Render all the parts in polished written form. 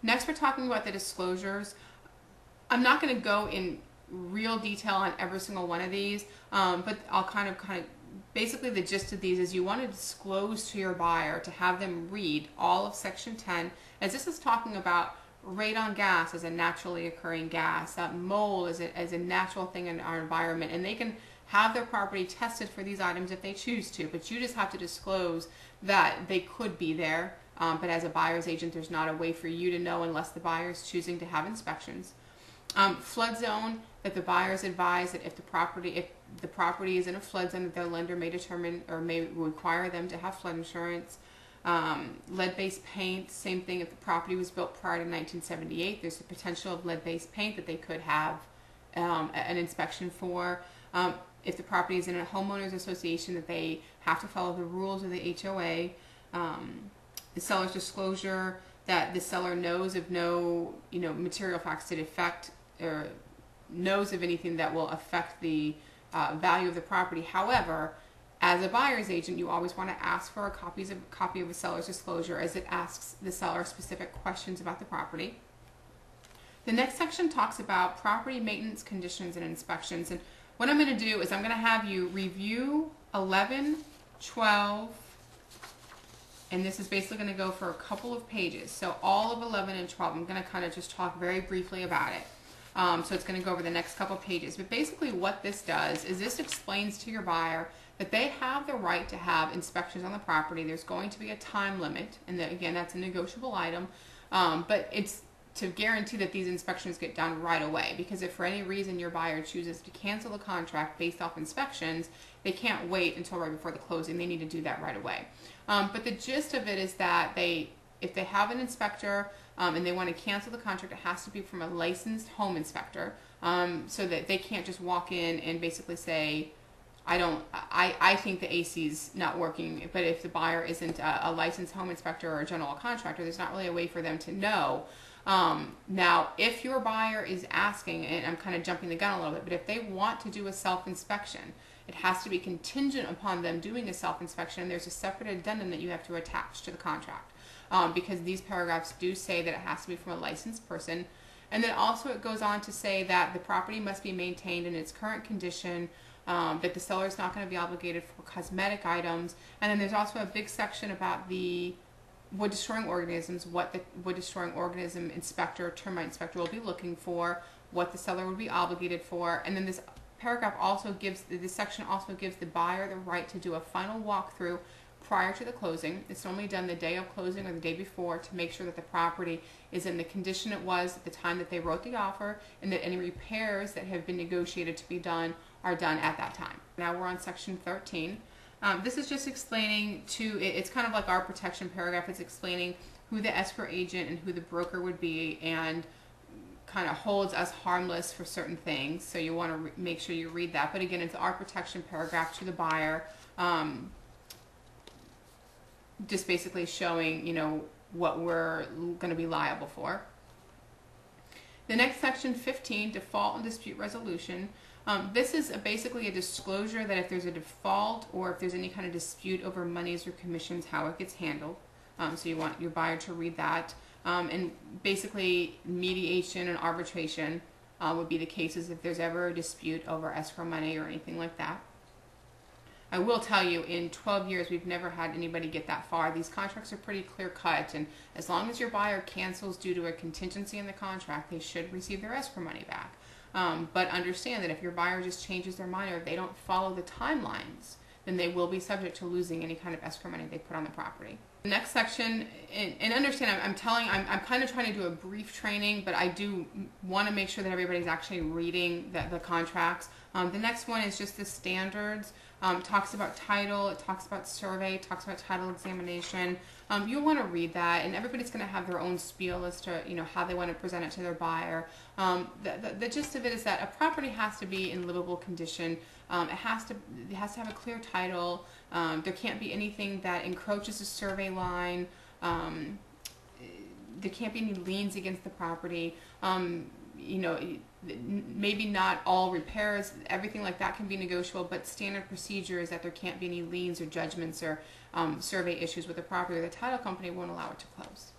Next, we're talking about the disclosures. I'm not going to go in real detail on every single one of these, but I'll kind of basically the gist of these is you want to disclose to your buyer to have them read all of Section 10, as this is talking about radon gas as a naturally occurring gas, mold as a natural thing in our environment, and they can have their property tested for these items if they choose to, but you just have to disclose that they could be there. But as a buyer's agent, there's not a way for you to know unless the buyer is choosing to have inspections. Flood zone, that the buyers advise that if the property is in a flood zone, that their lender may determine or may require them to have flood insurance. Lead-based paint, same thing. If the property was built prior to 1978, there's the potential of lead-based paint that they could have an inspection for. If the property is in a homeowners association, that they have to follow the rules of the HOA. The seller's disclosure, that the seller knows of no material facts that affect or knows of anything that will affect the value of the property. However, as a buyer's agent, you always want to ask for a copy of a seller's disclosure, as it asks the seller specific questions about the property. The next section talks about property maintenance, conditions, and inspections. And what I'm going to do is I'm going to have you review 11, 12, and this is basically going to go for a couple of pages. So all of 11 and 12, I'm going to kind of just talk very briefly about it. So it's going to go over the next couple of pages. But basically what this does is this explains to your buyer that they have the right to have inspections on the property. There's going to be a time limit, and again, that's a negotiable item. But it's to guarantee that these inspections get done right away, because if for any reason your buyer chooses to cancel the contract based off inspections, they can't wait until right before the closing. They need to do that right away. But the gist of it is that if they have an inspector and they want to cancel the contract, it has to be from a licensed home inspector, so that they can't just walk in and basically say, I think the AC's not working. But if the buyer isn't a licensed home inspector or a general contractor, there's not really a way for them to know. Now, if your buyer is asking, and I'm kind of jumping the gun a little bit, but if they want to do a self-inspection, it has to be contingent upon them doing a self-inspection, and there's a separate addendum that you have to attach to the contract, because these paragraphs do say that it has to be from a licensed person. And then also it goes on to say that the property must be maintained in its current condition, that the seller is not going to be obligated for cosmetic items. And then there's also a big section about the wood destroying organisms, what the wood destroying organism inspector, termite inspector will be looking for, what the seller would be obligated for. And then this paragraph also gives, this section also gives the buyer the right to do a final walkthrough prior to the closing. It's normally done the day of closing or the day before to make sure that the property is in the condition it was at the time that they wrote the offer, and that any repairs that have been negotiated to be done are done at that time. Now we're on section 13. This is just explaining it's kind of like our protection paragraph. It's explaining who the escrow agent and who the broker would be, and kind of holds us harmless for certain things. So you want to make sure you read that. But again, it's our protection paragraph to the buyer, just basically showing, what we're going to be liable for. The next section, 15, default and dispute resolution. This is basically a disclosure that if there's a default or if there's any kind of dispute over monies or commissions, how it gets handled. So you want your buyer to read that. And basically mediation and arbitration would be the cases if there's ever a dispute over escrow money or anything like that. I will tell you, in 12 years, we've never had anybody get that far. These contracts are pretty clear cut, and as long as your buyer cancels due to a contingency in the contract, they should receive their escrow money back. But understand that if your buyer just changes their mind or if they don't follow the timelines, then they will be subject to losing any kind of escrow money they put on the property. The next section, and understand, I'm kind of trying to do a brief training, but I do want to make sure that everybody's actually reading the contracts. The next one is just the standards. Talks about title, it talks about survey, it talks about title examination. You'll want to read that, and everybody's going to have their own spiel as to how they want to present it to their buyer. The gist of it is that a property has to be in livable condition. It has to have a clear title. There can't be anything that encroaches the survey line. There can't be any liens against the property. Maybe not all repairs, everything like that can be negotiable, but standard procedure is that there can't be any liens or judgments or survey issues with the property. The title company won't allow it to close.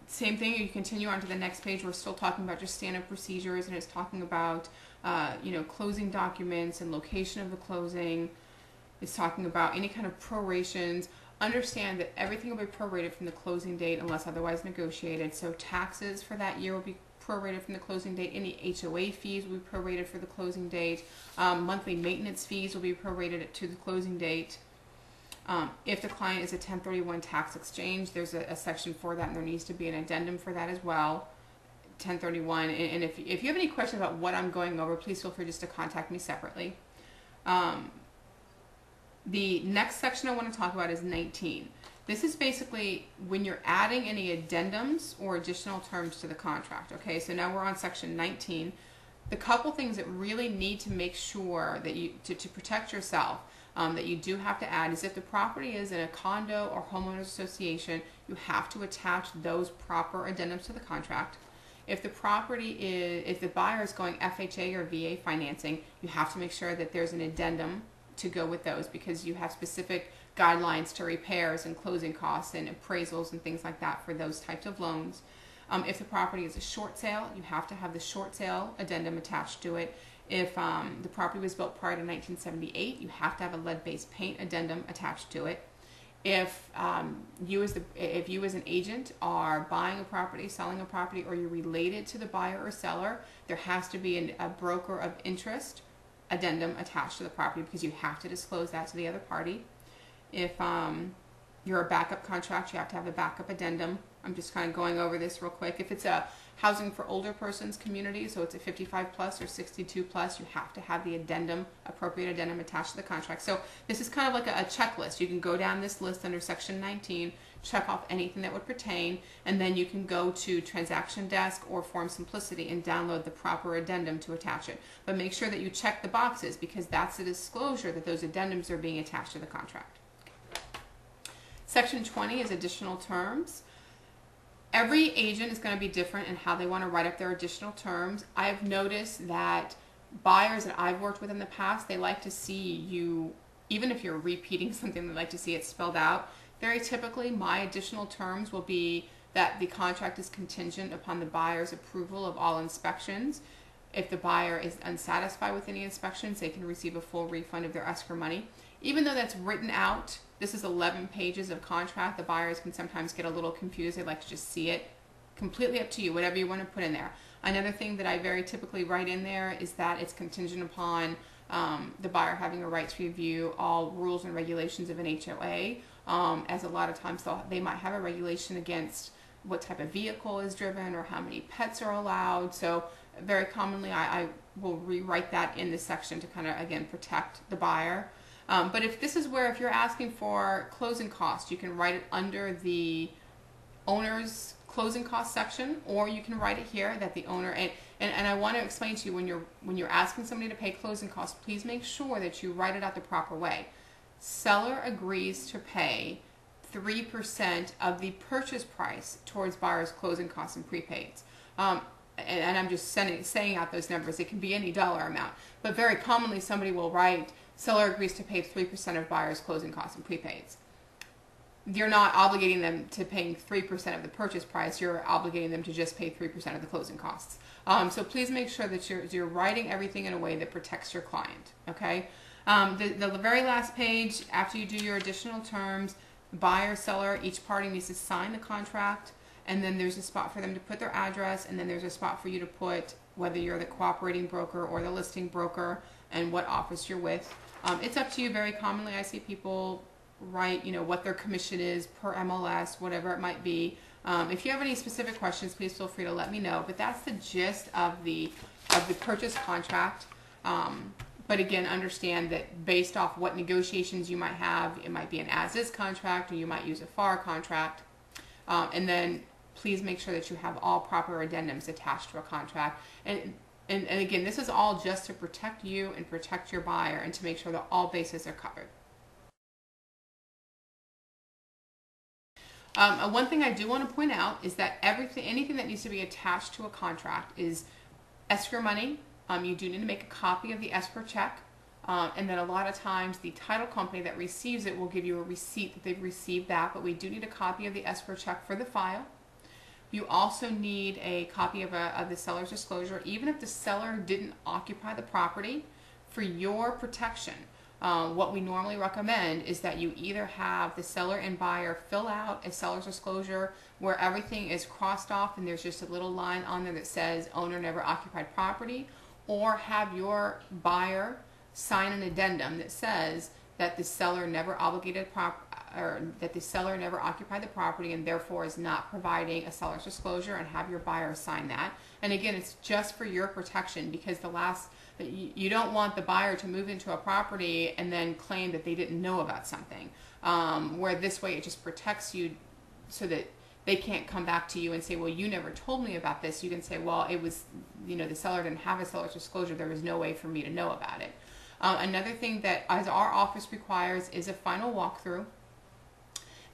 Same thing, you continue on to the next page. We're still talking about just standard procedures, and it's talking about, closing documents and location of the closing. It's talking about any kind of prorations. Understand that everything will be prorated from the closing date unless otherwise negotiated. So taxes for that year will be prorated from the closing date. Any HOA fees will be prorated for the closing date. Monthly maintenance fees will be prorated to the closing date. If the client is a 1031 tax exchange, there's a section for that, and there needs to be an addendum for that as well. 1031. And if you have any questions about what I'm going over, please feel free just to contact me separately. The next section I want to talk about is 19. This is basically when you're adding any addendums or additional terms to the contract. Okay, so now we're on section 19. The couple things that really need to make sure that you, to protect yourself, that you do have to add is if the property is in a condo or homeowners association, you have to attach those proper addendums to the contract. If the property is, if the buyer is going FHA or VA financing, you have to make sure that there's an addendum to go with those, because you have specific guidelines to repairs and closing costs and appraisals and things like that for those types of loans. If the property is a short sale, you have to have the short sale addendum attached to it. If the property was built prior to 1978, you have to have a lead-based paint addendum attached to it. If you as an agent are buying a property, selling a property, or you're related to the buyer or seller, there has to be a broker of interest addendum attached to the property, because you have to disclose that to the other party. If you're a backup contract, you have to have a backup addendum. I'm just kind of going over this real quick. If it's a housing for older persons community, so it's a 55 plus or 62 plus, you have to have the addendum, appropriate addendum attached to the contract. So this is kind of like a checklist. You can go down this list under section 19, check off anything that would pertain, and then you can go to Transaction Desk or Form Simplicity and download the proper addendum to attach it. But make sure that you check the boxes, because that's the disclosure that those addendums are being attached to the contract. Section 20 is additional terms. Every agent is going to be different in how they want to write up their additional terms. I've noticed that buyers that I've worked with in the past, they like to see you, even if you're repeating something, they like to see it spelled out. Very typically, my additional terms will be that the contract is contingent upon the buyer's approval of all inspections. If the buyer is unsatisfied with any inspections, they can receive a full refund of their escrow money. Even though that's written out, this is 11 pages of contract, the buyers can sometimes get a little confused. They like to just see it. Completely up to you, whatever you want to put in there. Another thing that I very typically write in there is that it's contingent upon the buyer having a right to review all rules and regulations of an HOA, as a lot of times they might have a regulation against what type of vehicle is driven or how many pets are allowed. So very commonly I will rewrite that in this section to kind of, again, protect the buyer. But if this is where, if you're asking for closing costs, you can write it under the owner's closing cost section, or you can write it here that the owner, and I want to explain to you, when you're asking somebody to pay closing costs, please make sure that you write it out the proper way. Seller agrees to pay 3% of the purchase price towards buyer's closing costs and prepaids. And I'm just saying out those numbers. It can be any dollar amount, but very commonly somebody will write, seller agrees to pay 3% of buyer's closing costs and prepaids. You're not obligating them to paying 3% of the purchase price. You're obligating them to just pay 3% of the closing costs. So please make sure that you're writing everything in a way that protects your client. Okay. The very last page, after you do your additional terms, buyer, seller, each party needs to sign the contract, and then there's a spot for them to put their address, and then there's a spot for you to put whether you're the cooperating broker or the listing broker and what office you're with. It's up to you. Very commonly I see people write, what their commission is per MLS, whatever it might be. If you have any specific questions, please feel free to let me know. But that's the gist of the purchase contract. But again, understand that based off what negotiations you might have, it might be an as-is contract, or you might use a FAR contract. And then please make sure that you have all proper addendums attached to a contract. And again, this is all just to protect you and protect your buyer, and to make sure that all bases are covered. One thing I do want to point out is that anything that needs to be attached to a contract is escrow money. You do need to make a copy of the escrow check. And then a lot of times the title company that receives it will give you a receipt that they've received that, but we do need a copy of the escrow check for the file. You also need a copy of the seller's disclosure, even if the seller didn't occupy the property. For your protection, what we normally recommend is that you either have the seller and buyer fill out a seller's disclosure where everything is crossed off and there's just a little line on there that says owner never occupied property, or have your buyer sign an addendum that says that the seller never that the seller never occupied the property and therefore is not providing a seller's disclosure, and have your buyer sign that. And again, it's just for your protection, because you don't want the buyer to move into a property and then claim that they didn't know about something. Where this way it just protects you so that they can't come back to you and say, well, you never told me about this. You can say, well, it was, the seller didn't have a seller's disclosure. There was no way for me to know about it. Another thing that as our office requires is a final walkthrough.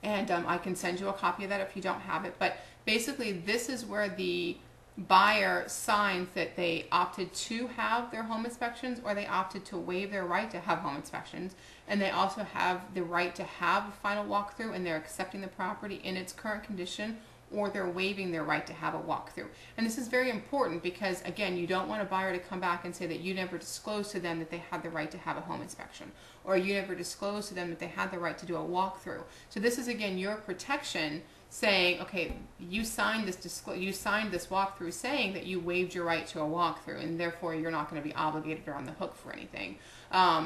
And I can send you a copy of that if you don't have it. But basically, this is where the buyer signs that they opted to have their home inspections, or they opted to waive their right to have home inspections. And they also have the right to have a final walkthrough, and they're accepting the property in its current condition, or they're waiving their right to have a walkthrough. And this is very important because, again, you don't want a buyer to come back and say that you never disclosed to them that they had the right to have a home inspection, or you never disclosed to them that they had the right to do a walkthrough. So this is, again, your protection, saying, okay, you signed this walkthrough saying that you waived your right to a walkthrough, and therefore you're not going to be obligated or on the hook for anything.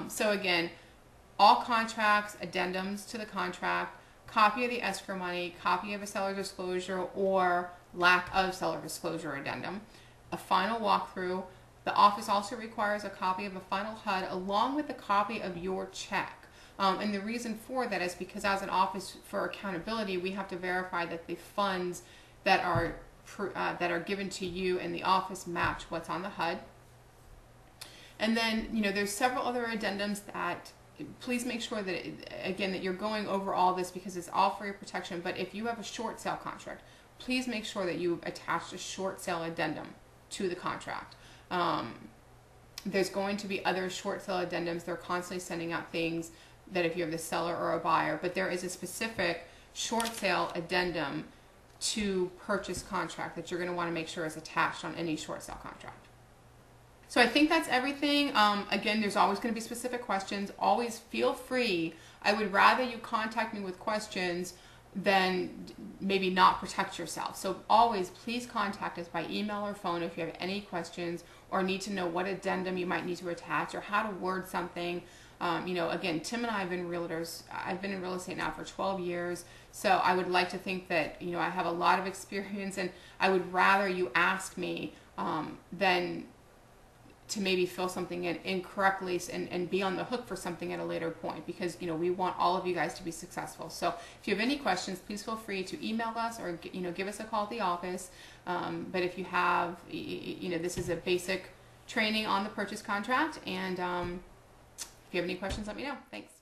So again, all contracts, addendums to the contract, copy of the escrow money, copy of a seller disclosure or lack of seller disclosure addendum, a final walkthrough. The office also requires a copy of a final HUD along with a copy of your check. And the reason for that is because as an office, for accountability, we have to verify that the funds that are given to you in the office match what's on the HUD. And then, there's several other addendums that please make sure that, again, that you're going over all this because it's all for your protection. But if you have a short sale contract, please make sure that you've attached a short sale addendum to the contract. There's going to be other short sale addendums. They're constantly sending out things that if you have the seller or a buyer, but there is a specific short sale addendum to purchase contract that you're going to want to make sure is attached on any short sale contract. So I think that's everything. Again, there's always going to be specific questions. Always feel free. I would rather you contact me with questions than maybe not protect yourself. So always please contact us by email or phone if you have any questions or need to know what addendum you might need to attach or how to word something. Again, Tim and I have been realtors. I've been in real estate now for 12 years. So I would like to think that, I have a lot of experience, and I would rather you ask me than to maybe fill something in incorrectly and be on the hook for something at a later point, because we want all of you guys to be successful. So if you have any questions, please feel free to email us or give us a call at the office. But if you have, this is a basic training on the purchase contract, and if you have any questions, let me know. Thanks.